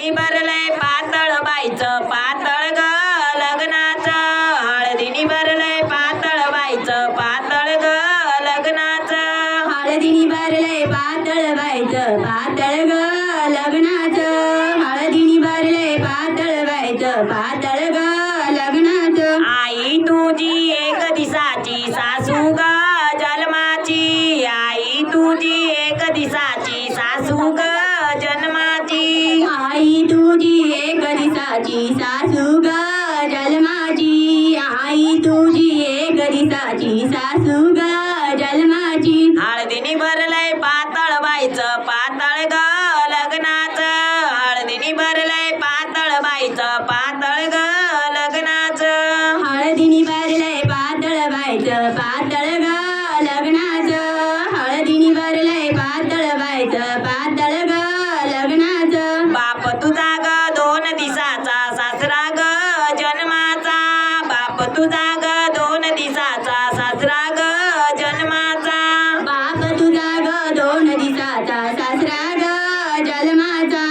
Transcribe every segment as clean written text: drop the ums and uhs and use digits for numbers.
हळदीनी भरलंय पातळ बाईचं पातळ ग लग्नाचं हळदीनी भरलंय पातळ बाईचं पातळ ग लग्नाचं हळदीनी भरलंय पातळ बाईचं पातळ ग लग्नाचं हळदीनी भरलंय पातळ बाईचं पातळ ग लग्नाचं आई तुझी एक दिसाची सासू ग जन्माची आई तुझी एक दिसाची सासू ग जन्माची आई तुझी एक दिसाची सासू ग जन्माची आई तुझी एक दिसाची सासू ग जन्माची हळदीनी भरलंय पातळ बाईचं पातळ ग लग्नाचं हळदीनी भरलंय पातळ बाईचं पातळ ग लग्नाचं हळदीनी भरलंय पातळ बाईचं पातळ ग लग्नाचं हळदीनी भरलंय पातळ बाईचं पातळ ग लग्नाचं बाप तुझा ग 2 दिसाचा सासरा ग जन्माचा बाप तुझा ग 2 दिसाचा सासरा ग जन्माचा बाप तुझा ग 2 दिसाचा सासरा ग जन्माचा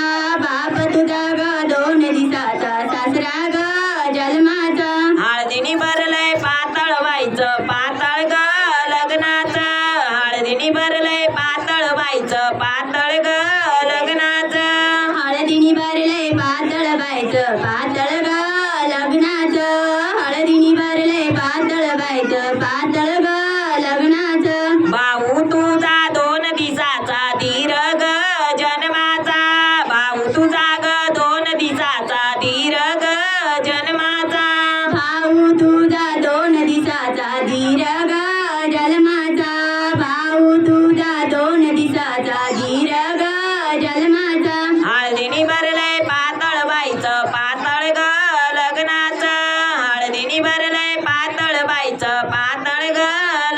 बाप तुझा ग 2 दिसाचा सासरा ग जन्माचा हळदीनी भरलंय पातळ बाईचं पातळ ग लग्नाचं हळदीनी भरलंय पातळ बाईचं पातळ ग लग्नाचं हळदीनी भरलंय पातळ बाईचं पातळ ग लग्नाचं हळदीनी भरलंय पातळ बाईचं पातळ ग लग्नाचं भाऊ तुझा 2 दिसाचा धीर ग जन्माचा भाऊ तुझा ग 2 दिसाचा धीर ग जन्माचा भाऊ तुझा 2 दिसाचा धीर ग जन्माचा भाऊ तुझा 2 दिसाचा धीर ग जन्माचा हळदीनी भरलंय पातळ बाईचं पातळ ग लग्नाचं हळदीनी भरलंय पातळ बाईचं पातळ ग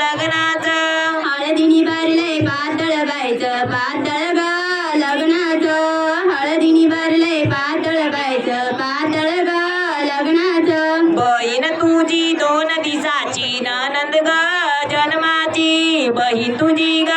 लग्नाचं हळदीनी भरलंय पातळ बाईचं पातळ ग लग्नाचं हळदीनी भरलंय पातळ बाईचं पातळ ग लग्नाचं बहीण तुझी 2 दिसाची ननंद ग जन्माची बहीण तुझी ग